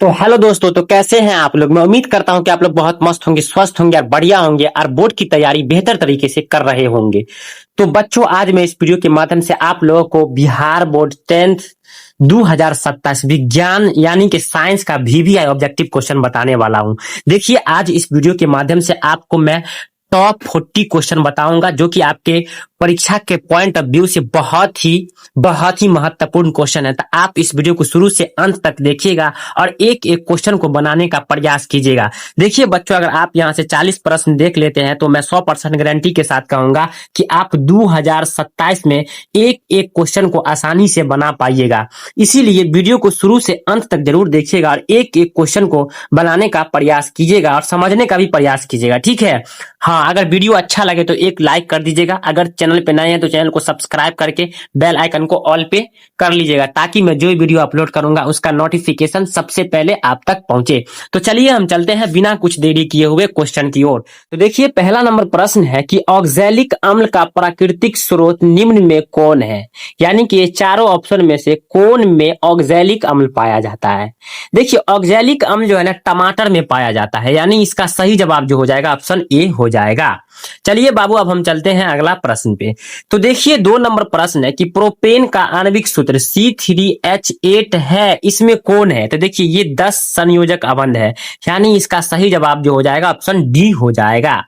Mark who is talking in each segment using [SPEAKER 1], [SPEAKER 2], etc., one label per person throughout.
[SPEAKER 1] तो हेलो दोस्तों, तो कैसे हैं आप लोग। मैं उम्मीद करता हूं कि आप लोग बहुत मस्त होंगे, स्वस्थ होंगे और बढ़िया होंगे और बोर्ड की तैयारी बेहतर तरीके से कर रहे होंगे। तो बच्चों, आज मैं इस वीडियो के माध्यम से आप लोगों को बिहार बोर्ड 10th 2027 विज्ञान यानी कि साइंस का वीवीआई ऑब्जेक्टिव क्वेश्चन बताने वाला हूं। देखिए, आज इस वीडियो के माध्यम से आपको मैं टॉप 40 क्वेश्चन बताऊंगा जो कि आपके परीक्षा के पॉइंट ऑफ व्यू से बहुत ही महत्वपूर्ण क्वेश्चन है। तो आप इस वीडियो को शुरू से अंत तक देखिएगा और एक एक क्वेश्चन को बनाने का प्रयास कीजिएगा। देखिए बच्चों, अगर आप यहां से 40 प्रश्न देख लेते हैं तो मैं 100% गारंटी के साथ कहूंगा कि आप 2027 में एक एक क्वेश्चन को आसानी से बना पाइएगा। इसीलिए वीडियो को शुरू से अंत तक जरूर देखिएगा और एक एक क्वेश्चन को बनाने का प्रयास कीजिएगा और समझने का भी प्रयास कीजिएगा, ठीक है। हाँ, अगर वीडियो अच्छा लगे तो एक लाइक कर दीजिएगा। अगर चैनल पे नए हैं तो चैनल को सब्सक्राइब करके बेल आइकन को ऑल पे कर लीजिएगा ताकि मैं जो वीडियो अपलोड करूंगा उसका नोटिफिकेशन सबसे पहले आप तक पहुंचे। तो चलिए हम चलते हैं बिना कुछ देरी किए हुए क्वेश्चन की ओर। तो देखिए, पहला नंबर प्रश्न है कि ऑक्सैलिक अम्ल का प्राकृतिक स्रोत निम्न में कौन है। यानी कि ये चारों ऑप्शन में से कौन में ऑक्सैलिक अम्ल पाया जाता है। देखिए, ऑक्सैलिक अम्ल जो है ना टमाटर में पाया जाता है, यानी इसका सही जवाब जो हो जाएगा ऑप्शन ए हो जाएगा। चलिए बाबू, अब हम चलते हैं अगला प्रश्न पे। तो देखिए, 2 नंबर प्रश्न है कि प्रोपेन का आणविक सूत्र C3H8 है, इसमें कौन है। तो देखिए, ये 10 संयोजक अबंध है, यानी इसका सही जवाब जो हो जाएगा ऑप्शन डी हो जाएगा।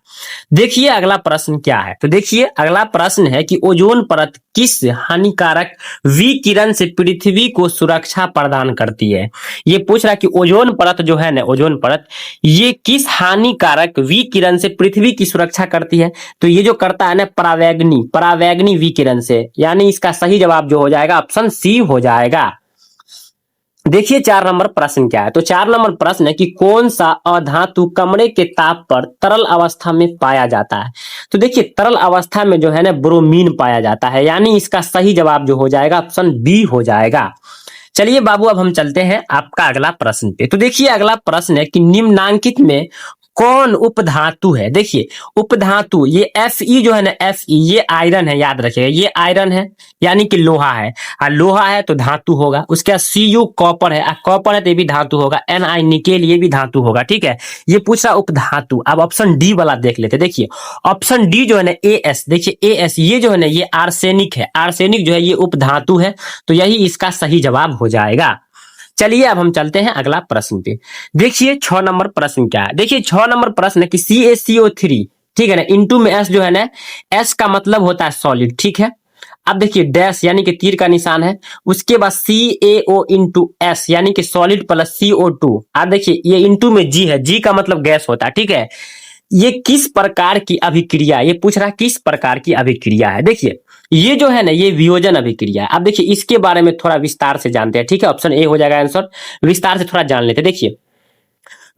[SPEAKER 1] देखिए अगला प्रश्न क्या है। तो देखिए, अगला प्रश्न है कि ओजोन परत किस हानिकारक विकिरण से पृथ्वी को सुरक्षा प्रदान करती है। ये पूछ रहा कि ओजोन परत जो है ना, ओजोन परत ये किस हानिकारक विकिरण से पृथ्वी की सुरक्षा करती है। तो ये जो करता है ना परावैंगनी विकिरण से, यानी इसका सही जवाब जो हो जाएगा ऑप्शन सी हो जाएगा। देखिए 4 नंबर प्रश्न क्या है। तो 4 नंबर प्रश्न है कि कौन सा अधातु कमरे के ताप पर तरल अवस्था में पाया जाता है। तो देखिए, तरल अवस्था में जो है ना ब्रोमीन पाया जाता है, यानी इसका सही जवाब जो हो जाएगा ऑप्शन बी हो जाएगा। चलिए बाबू, अब हम चलते हैं आपका अगला प्रश्न पे। तो देखिए, अगला प्रश्न है कि निम्नांकित में कौन उपधातु है। देखिए, उपधातु ये Fe जो है ना, Fe ये आयरन है, याद रखिएगा ये आयरन है, यानी कि लोहा है। और लोहा है तो धातु होगा। उसके बाद Cu कॉपर है, कॉपर है तो ये भी धातु होगा। Ni निकेल ये भी धातु होगा, ठीक है। ये पूछ रहा उपधातु। अब ऑप्शन डी वाला देख लेते। देखिए ऑप्शन डी जो है ना As, देखिए As ये जो है ना ये आर्सेनिक है। आर्सेनिक जो है ये उपधातु है, तो यही इसका सही जवाब हो जाएगा। चलिए अब हम चलते हैं अगला प्रश्न पे। देखिए 6 नंबर प्रश्न क्या है। देखिए 6 नंबर प्रश्न है कि CaCO3, ठीक है ना, इंटू में S जो है ना, S का मतलब होता है सॉलिड, ठीक है। अब देखिए डैश यानी कि तीर का निशान है, उसके बाद CaO इंटू S यानी कि सॉलिड प्लस CO2। अब देखिए ये इंटू में G है, G का मतलब गैस होता है, ठीक है। ये किस प्रकार की अभिक्रिया, ये पूछ रहा है किस प्रकार की अभिक्रिया है। देखिए ये जो है ना ये वियोजन अभिक्रिया है। अब देखिए इसके बारे में थोड़ा विस्तार से जानते हैं, ठीक है। ऑप्शन ए हो जाएगा आंसर। विस्तार से थोड़ा जान लेते हैं। देखिए,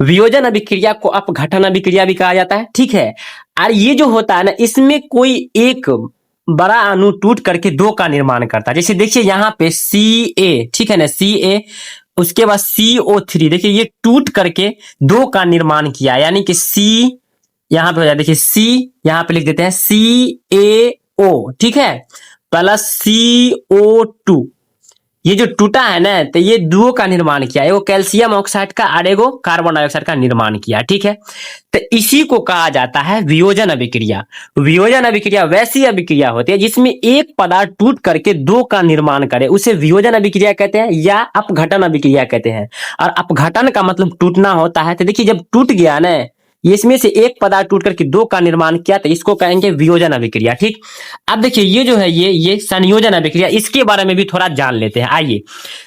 [SPEAKER 1] वियोजन अभिक्रिया को अपघटन अभिक्रिया भी कहा जाता है, ठीक है। और ये जो होता है ना, इसमें कोई एक बड़ा अणु टूट करके 2 का निर्माण करता है। जैसे देखिए यहाँ पे Ca, ठीक है ना, Ca, उसके बाद CO3, देखिए ये टूट करके 2 का निर्माण किया, यानी कि C यहाँ पे हो जाए। देखिए C यहाँ पे लिख देते हैं CaO, ठीक है, प्लस CO2। ये जो टूटा है ना, तो ये 2 का निर्माण किया, एगो कैल्शियम ऑक्साइड का और एगो कार्बन डाइऑक्साइड का निर्माण किया, ठीक है। तो इसी को कहा जाता है वियोजन अभिक्रिया। वियोजन अभिक्रिया वैसी अभिक्रिया होती है जिसमें एक पदार्थ टूट करके 2 का निर्माण करे, उसे वियोजन अभिक्रिया कहते हैं या अपघटन अभिक्रिया कहते हैं। और अपघटन का मतलब टूटना होता है। तो देखिए जब टूट गया ना, इसमें से एक पदार्थ टूट करके 2 का निर्माण किया, तो इसको कहेंगे वियोजन अभिक्रिया, ठीक। अब देखिए ये जो है ये संयोजन अभिक्रिया, इसके बारे में भी थोड़ा जान लेते हैं। आइए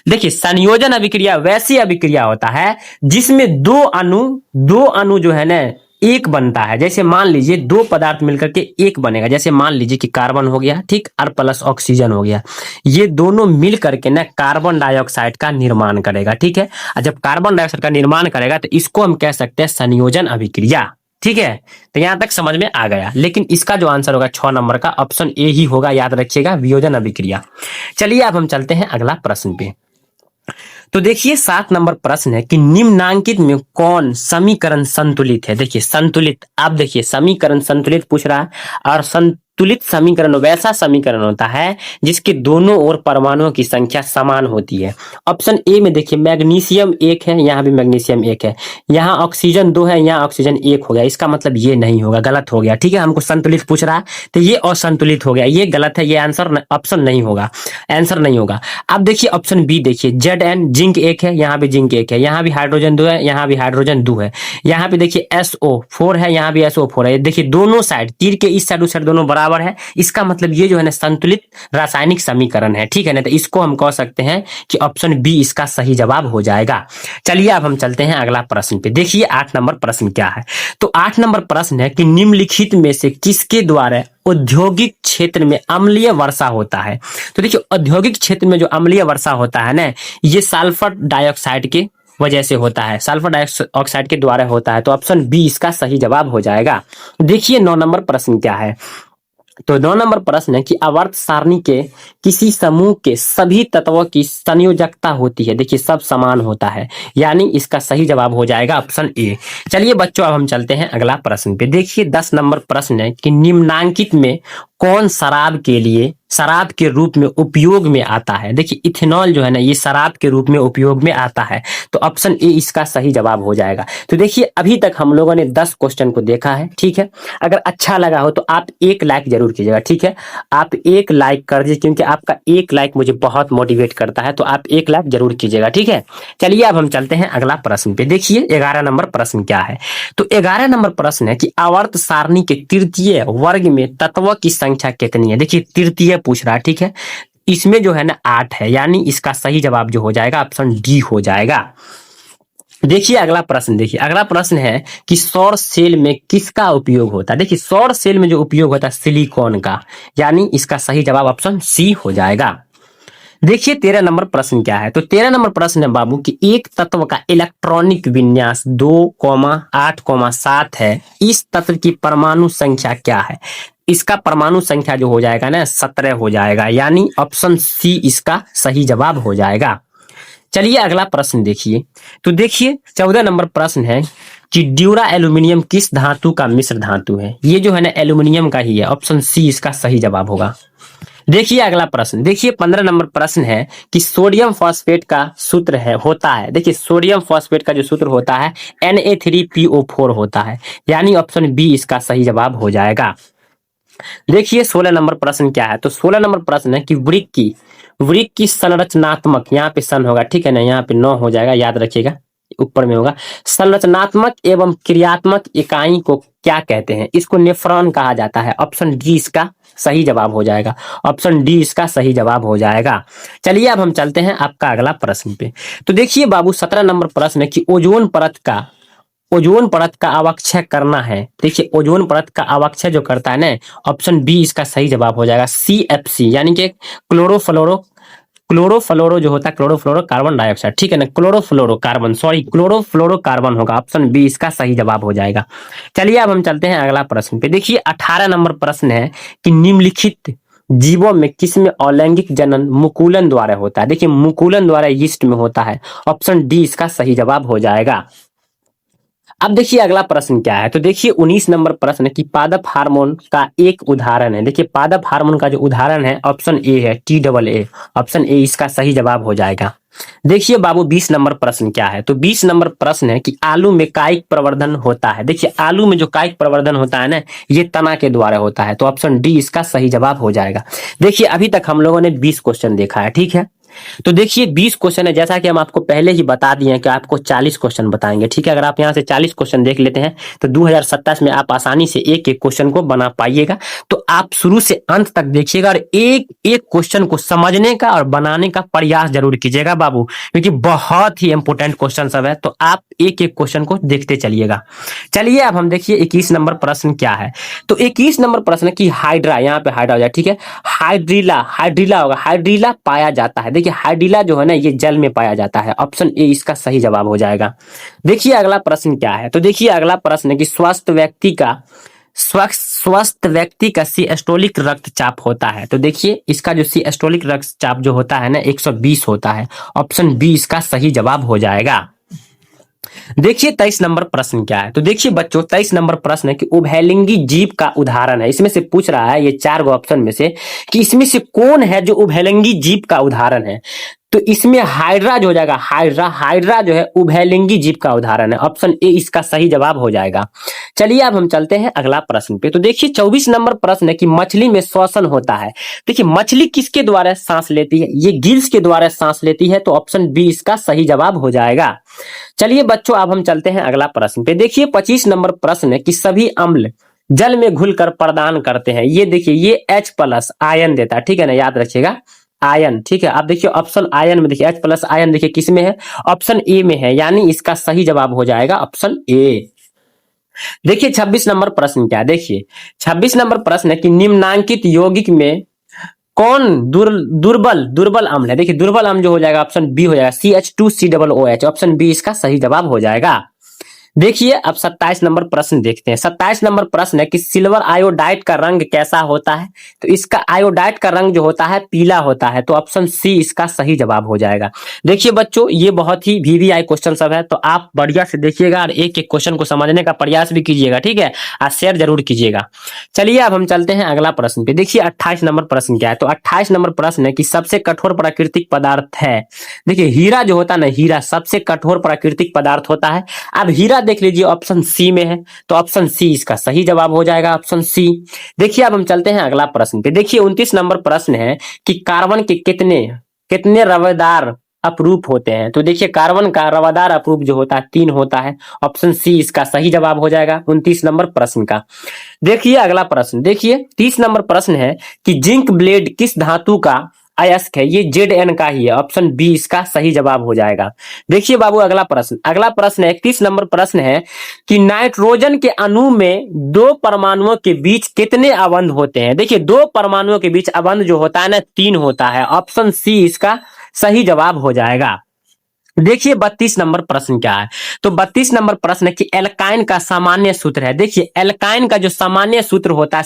[SPEAKER 1] देखिए, संयोजन अभिक्रिया वैसी अभिक्रिया होता है जिसमें दो अणु जो है ना एक बनता है। जैसे मान लीजिए 2 पदार्थ मिलकर के एक बनेगा। जैसे मान लीजिए कि कार्बन हो गया, ठीक, और प्लस ऑक्सीजन हो गया। ये दोनों मिल करके ना कार्बन डाइऑक्साइड का निर्माण करेगा, ठीक है। और जब कार्बन डाइऑक्साइड का निर्माण करेगा तो इसको हम कह सकते हैं संयोजन अभिक्रिया, ठीक है। तो यहां तक समझ में आ गया। लेकिन इसका जो आंसर होगा 6 नंबर का ऑप्शन ए ही होगा, याद रखिएगा, वियोजन अभिक्रिया। चलिए अब हम चलते हैं अगला प्रश्न पे। तो देखिए 7 नंबर प्रश्न है कि निम्नांकित में कौन समीकरण संतुलित है। देखिए संतुलित, आप देखिए समीकरण संतुलित पूछ रहा है और संतुलित समीकरण वैसा समीकरण होता है जिसके दोनों ओर परमाणुओं की संख्या समान होती है। ऑप्शन ए में देखिए मैग्नीशियम 1 है, यहाँ भी मैग्नीशियम 1 है, यहाँ ऑक्सीजन 2 है, यहाँ ऑक्सीजन 1 हो गया। इसका मतलब ये नहीं होगा, गलत हो गया। ठीक है, हमको संतुलित पूछ रहा है तो ये असंतुलित हो गया, ये गलत है, ये आंसर ऑप्शन नहीं होगा, आंसर नहीं होगा। अब देखिए ऑप्शन बी देखिए Zn जिंक 1 है, यहाँ भी जिंक 1 है, यहाँ भी हाइड्रोजन 2 है, यहाँ भी हाइड्रोजन 2 है, यहाँ पे देखिए SO4 है, यहाँ भी SO4 है। देखिए दोनों साइड तीर के इस साइड उस साइड दोनों बराबर है, इसका मतलब ये जो है ना संतुलित रासायनिक समीकरण है। ठीक है ना, तो इसको हम कह सकते हैं कि ऑप्शन बी इसका सही जवाब हो जाएगा। चलिए अब हम चलते हैं अगला प्रश्न पे। देखिए 8 नंबर प्रश्न क्या है। तो 8 नंबर प्रश्न है कि निम्नलिखित में से किसके द्वारा औद्योगिक क्षेत्र में अम्लीय वर्षा होता है। तो देखिए औद्योगिक क्षेत्र में जो अम्लीय वर्षा होता है ना, ये सल्फर डाइऑक्साइड के वजह से होता है, सल्फर डाइऑक्साइड के द्वारा होता है। तो ऑप्शन बी इसका सही जवाब हो जाएगा। देखिए 9 नंबर प्रश्न क्या है। तो 9 नंबर प्रश्न है कि आवर्त सारणी के किसी समूह के सभी तत्वों की संयोजकता होती है। देखिए सब समान होता है, यानी इसका सही जवाब हो जाएगा ऑप्शन ए। चलिए बच्चों अब हम चलते हैं अगला प्रश्न पे। देखिए 10 नंबर प्रश्न है कि निम्नांकित में कौन शराब के रूप में उपयोग में आता है। देखिए इथेनॉल जो है ना, ये शराब के रूप में उपयोग में आता है। तो ऑप्शन ए इसका सही जवाब हो जाएगा। तो देखिए अभी तक हम लोगों ने 10 क्वेश्चन को देखा है। ठीक है, अगर अच्छा लगा हो तो आप एक लाइक जरूर कीजिएगा। ठीक है, आप एक लाइक कर दीजिए, क्योंकि आपका एक लाइक मुझे बहुत मोटिवेट करता है। तो आप एक लाइक जरूर कीजिएगा। ठीक है, चलिए अब हम चलते हैं अगला प्रश्न पे। देखिए 11 नंबर प्रश्न क्या है। तो 11 नंबर प्रश्न है कि आवर्त सारणी के तृतीय वर्ग में तत्वों की संख्या कितनी है। देखिए तृतीय पूछ रहा है। ठीक है, इसमें जो है ना 8 है, यानी इसका सही जवाब जो हो जाएगा ऑप्शन डी हो जाएगा। देखिए अगला प्रश्न, देखिए अगला प्रश्न है कि सौर सेल में किसका उपयोग होता है। देखिए सौर सेल में जो उपयोग होता है सिलिकॉन का, यानी इसका सही जवाब ऑप्शन सी हो जाएगा। देखिए 13 नंबर प्रश्न क्या है। तो 13 नंबर प्रश्न है बाबू कि एक तत्व का इलेक्ट्रॉनिक विन्यास 2,8,7 है, इस तत्व की परमाणु संख्या क्या है। इसका परमाणु संख्या जो हो जाएगा ना 17 हो जाएगा, यानी ऑप्शन सी इसका सही जवाब हो जाएगा। चलिए अगला प्रश्न देखिए। तो देखिए 14 नंबर प्रश्न है कि ड्यूरा एल्यूमिनियम किस धातु का मिश्र धातु है। ये जो है ना एल्यूमिनियम का ही है, ऑप्शन सी इसका सही जवाब होगा। देखिए अगला प्रश्न, देखिए 15 नंबर प्रश्न है कि सोडियम फॉस्फेट का सूत्र होता है। देखिए सोडियम फॉस्फेट का जो सूत्र होता है Na3PO4 होता है, यानी ऑप्शन बी इसका सही जवाब हो जाएगा। देखिए 16 नंबर प्रश्न क्या है। तो 16 नंबर प्रश्न है कि वृक्क की संरचनात्मक, यहाँ पे सन होगा, ठीक है ना, यहाँ पे 9 हो जाएगा, याद रखिएगा, ऊपर में होगा। संरचनात्मक एवं क्रियात्मक इकाई को क्या कहते हैं। इसको नेफ्रॉन कहा जाता है, ऑप्शन डी इसका सही जवाब हो जाएगा। ऑप्शन डी इसका सही जवाब हो जाएगा। चलिए अब हम चलते हैं आपका अगला प्रश्न पे। तो देखिए बाबू 17 नंबर प्रश्न है कि ओजोन परत का अवक्षय करना है। देखिए ओजोन परत का अवक्षय जो करता है ना, ऑप्शन बी इसका सही जवाब हो जाएगा CFC, यानी कि क्लोरोफ्लोरो जो होता है क्लोरोफ्लोरो कार्बन डाइऑक्साइड। ठीक है ना, क्लोरोफ्लोरोकार्बन होगा, ऑप्शन बी इसका सही जवाब हो जाएगा। चलिए अब हम चलते हैं अगला प्रश्न पे। देखिए 18 नंबर प्रश्न है कि निम्नलिखित जीवों में किसमें अलैंगिक जनन मुकुलन द्वारा होता है। देखिए मुकुलन द्वारा यीस्ट में होता है, ऑप्शन डी इसका सही जवाब हो जाएगा। अब देखिए अगला प्रश्न क्या है। तो देखिए 19 नंबर प्रश्न है कि पादप हार्मोन का एक उदाहरण है। देखिए पादप हार्मोन का जो उदाहरण है ऑप्शन ए है TAA, ऑप्शन ए इसका सही जवाब हो जाएगा। देखिए बाबू 20 नंबर प्रश्न क्या है। तो 20 नंबर प्रश्न है कि आलू में कायिक प्रवर्धन होता है। देखिए आलू में जो कायिक प्रवर्धन होता है ना, ये तना के द्वारा होता है, तो ऑप्शन डी इसका सही जवाब हो जाएगा। देखिए अभी तक हम लोगों ने 20 क्वेश्चन देखा है। ठीक है, तो देखिए 20 क्वेश्चन है, जैसा कि हम आपको पहले ही बता दिए हैं कि आपको 40 क्वेश्चन बताएंगे। ठीक है, अगर आप यहाँ से 40 क्वेश्चन देख लेते हैं तो 2027 में आप आसानी से एक एक क्वेश्चन को बना पाइएगा। तो आप शुरू से अंत तक देखिएगा और एक एक क्वेश्चन को समझने का और बनाने का प्रयास जरूर कीजिएगा बाबू, क्योंकि बहुत ही इंपोर्टेंट क्वेश्चन सब है। तो आप एक एक क्वेश्चन को देखते चलिएगा। चलिए अब हम देखिए 21 नंबर प्रश्न क्या है। तो 21 नंबर प्रश्न की हाइड्रा, यहाँ पे हाइड्रा हो जाए, ठीक है, हाइड्रीला होगा, हाइड्रीला पाया जाता है। देखिए हाइड्रीला जो है ना, ये जल में पाया जाता है, ऑप्शन ए इसका सही जवाब हो जाएगा। देखिए अगला प्रश्न क्या है। तो देखिए अगला प्रश्न है कि स्वस्थ व्यक्ति का सिस्टोलिक रक्तचाप होता है। तो देखिए इसका जो सिस्टोलिक रक्तचाप जो होता है ना 120 होता है, ऑप्शन बी इसका सही जवाब हो जाएगा। देखिए 23 नंबर प्रश्न क्या है। तो देखिए बच्चों 23 नंबर प्रश्न है कि उभयलिंगी जीव का उदाहरण है। इसमें से पूछ रहा है ये 4 गो ऑप्शन में से कि इसमें से कौन है जो उभयलिंगी जीव का उदाहरण है। तो इसमें हाइड्रा जो हो जाएगा, हाइड्रा हाइड्रा जो है उभयलिंगी जीव का उदाहरण है। ऑप्शन ए इसका सही जवाब हो जाएगा। चलिए अब हम चलते हैं अगला प्रश्न पे। तो देखिए 24 नंबर प्रश्न है कि मछली में श्वसन होता है। देखिए मछली किसके द्वारा सांस लेती है, ये गिल्स के द्वारा सांस लेती है। तो ऑप्शन बी इसका सही जवाब हो जाएगा। चलिए बच्चों अब हम चलते हैं अगला प्रश्न पे। देखिए 25 नंबर प्रश्न है कि सभी अम्ल जल में घुलकर प्रदान करते हैं। ये देखिए ये H+ आयन देता है, ठीक है ना, याद रखिएगा आयन, ठीक है। आप देखिए ऑप्शन आयन में देखिए H+ आयन देखिए किस में है, ऑप्शन ए में है, यानी इसका सही जवाब हो जाएगा ऑप्शन ए। देखिए 26 नंबर प्रश्न क्या है। देखिए 26 नंबर प्रश्न है कि निम्नांकित यौगिक में कौन दुर्बल दुर्बल अम्ल है। देखिए दुर्बल अम्ल जो हो जाएगा ऑप्शन बी हो जाएगा CH2COOH। ऑप्शन बी इसका सही जवाब हो जाएगा। देखिए अब 27 नंबर प्रश्न देखते हैं। 27 नंबर प्रश्न है कि सिल्वर आयोडाइड का रंग कैसा होता है। तो इसका आयोडाइड का रंग जो होता है पीला होता है। तो ऑप्शन सी इसका सही जवाब हो जाएगा। देखिए बच्चों ये बहुत ही VVI क्वेश्चन सब है, तो आप बढ़िया से देखिएगा और एक एक क्वेश्चन को समझने का प्रयास भी कीजिएगा, ठीक है, और शेयर जरूर कीजिएगा। चलिए अब हम चलते हैं अगला प्रश्न पे। देखिए 28 नंबर प्रश्न क्या है। तो 28 नंबर प्रश्न है कि सबसे कठोर प्राकृतिक पदार्थ है। देखिए हीरा जो होता है ना, हीरा सबसे कठोर प्राकृतिक पदार्थ होता है। अब हीरा देख लीजिए ऑप्शन सी में है, तो ऑप्शन सी इसका सही जवाब हो जाएगा, ऑप्शन सी। देखिए अब हम चलते हैं अगला प्रश्न पे। देखिए 29 नंबर प्रश्न है कि कार्बन के कितने कितने रवेदार अपरूप होते हैं। तो देखिए कार्बन का रवादार अपरूप जो होता है 3 होता है। ऑप्शन सी इसका सही जवाब हो जाएगा 29 नंबर प्रश्न का। देखिए अगला प्रश्न, देखिए 30 नंबर प्रश्न है कि जिंक ब्लेड किस धातु का अयस्क है। ये Zn का ही है। ऑप्शन बी इसका सही जवाब हो जाएगा। देखिए बाबू अगला प्रश्न है 31 नंबर प्रश्न है कि नाइट्रोजन के अणु में 2 परमाणुओं के बीच कितने अबंध होते हैं। देखिए 2 परमाणुओं के बीच अबंध जो होता है ना 3 होता है। ऑप्शन सी इसका सही जवाब हो जाएगा। देखिए 32 नंबर प्रश्न क्या है। तो 32 नंबर प्रश्न है कि एल्काइन का सामान्य सूत्र है। देखिए एल्काइन का जो सामान्य सूत्र होता है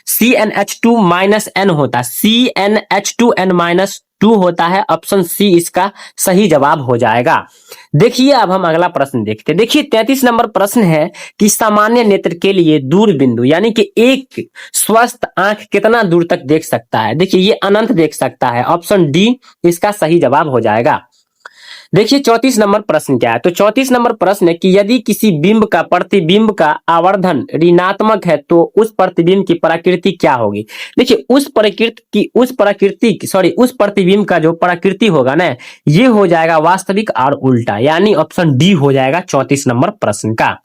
[SPEAKER 1] CnH2-N होता है, CnH2n-2 होता है। ऑप्शन सी इसका सही जवाब हो जाएगा। देखिए अब हम अगला प्रश्न देखते हैं। देखिए 33 नंबर प्रश्न है कि सामान्य नेत्र के लिए दूर बिंदु यानी कि एक स्वस्थ आंख कितना दूर तक देख सकता है। देखिए ये अनंत देख सकता है। ऑप्शन डी इसका सही जवाब हो जाएगा। देखिए 34 नंबर प्रश्न क्या है। तो 34 नंबर प्रश्न है कि यदि किसी बिंब का प्रतिबिंब का आवर्धन ऋणात्मक है तो उस प्रतिबिंब की प्रकृति क्या होगी। देखिए उस प्रतिबिंब का जो प्रकृति होगा ना, ये हो जाएगा वास्तविक और उल्टा, यानी ऑप्शन डी हो जाएगा 34 नंबर प्रश्न का।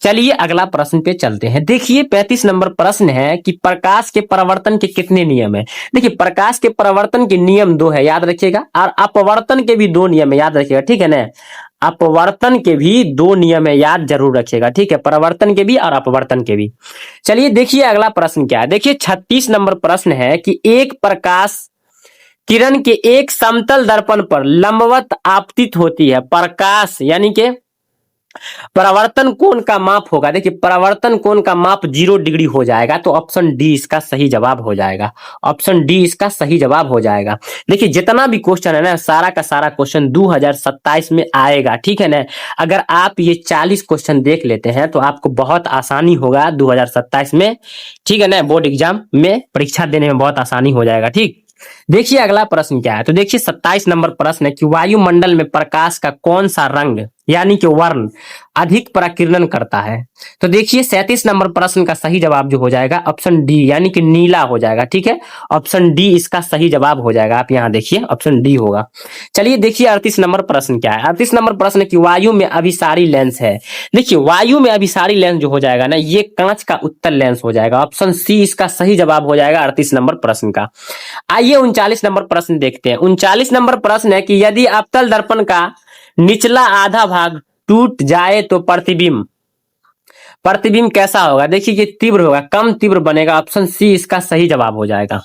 [SPEAKER 1] चलिए अगला प्रश्न पे चलते हैं। देखिए 35 नंबर प्रश्न है कि प्रकाश के परावर्तन के कितने नियम है। देखिए प्रकाश के परावर्तन के नियम 2 है, याद रखिएगा, और अपवर्तन के भी 2 नियम है, याद रखिएगा, ठीक है ना। अपवर्तन के भी 2 नियम है, याद जरूर रखिएगा, ठीक है, परावर्तन के भी और अपवर्तन के भी। चलिए देखिए अगला प्रश्न क्या है। देखिए 36 नंबर प्रश्न है कि एक प्रकाश किरण के एक समतल दर्पण पर लंबवत आपतित होती है। प्रकाश यानी कि परावर्तन कोण का माप होगा। देखिए परावर्तन कोण का माप 0 डिग्री हो जाएगा। तो ऑप्शन डी इसका सही जवाब हो जाएगा। ऑप्शन डी इसका सही जवाब हो जाएगा। देखिए जितना भी क्वेश्चन है ना, सारा का सारा क्वेश्चन 2027 में आएगा, ठीक है ना। अगर आप ये 40 क्वेश्चन देख लेते हैं तो आपको बहुत आसानी होगा 2027 में, ठीक है ना, बोर्ड एग्जाम में परीक्षा देने में बहुत आसानी हो जाएगा। ठीक, देखिए अगला प्रश्न क्या है। तो देखिए 27 नंबर प्रश्न है कि वायुमंडल में प्रकाश का कौन सा रंग यानी कि वर्ण अधिक प्रकीर्णन करता है। तो देखिए 37 नंबर प्रश्न का सही जवाब जो हो जाएगा ऑप्शन डी यानी कि नीला हो जाएगा, ठीक है। ऑप्शन डी इसका सही जवाब हो जाएगा। आप यहाँ देखिए ऑप्शन डी होगा। चलिए देखिए 38 नंबर प्रश्न क्या है। 38 नंबर प्रश्न की वायु में अभिसारी लेंस है। देखिए वायु में अभिसारी लेंस जो हो जाएगा ना, ये कांच का उत्तल लेंस हो जाएगा। ऑप्शन सी इसका सही जवाब हो जाएगा 38 नंबर प्रश्न का। आइए 39 नंबर प्रश्न देखते हैं। 39 नंबर प्रश्न है कि यदि अवतल दर्पण का निचला आधा भाग टूट जाए तो प्रतिबिंब कैसा होगा। देखिए ये तीव्र होगा, कम तीव्र बनेगा। ऑप्शन सी इसका सही जवाब हो जाएगा।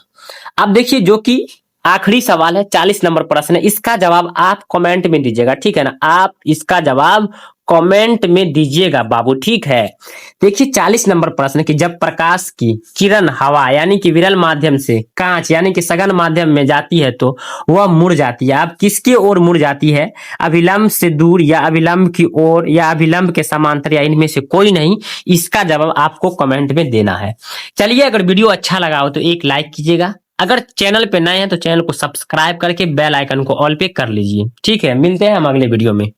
[SPEAKER 1] अब देखिए जो कि आखिरी सवाल है, 40 नंबर प्रश्न है, इसका जवाब आप कमेंट में दीजिएगा, ठीक है ना। आप इसका जवाब कमेंट में दीजिएगा बाबू, ठीक है। देखिए 40 नंबर प्रश्न कि जब प्रकाश की किरण हवा यानी कि विरल माध्यम से कांच यानी कि सघन माध्यम में जाती है तो वह मुड़ जाती है। अब किसकी ओर मुड़ जाती है? अभिलंब से दूर या अभिलंब की ओर या अभिलंब के समांतर या इनमें से कोई नहीं। इसका जवाब आपको कमेंट में देना है। चलिए, अगर वीडियो अच्छा लगा हो तो एक लाइक कीजिएगा। अगर चैनल पे नए हैं तो चैनल को सब्सक्राइब करके बेल आइकन को ऑल पे कर लीजिए, ठीक है। मिलते हैं हम अगले वीडियो में।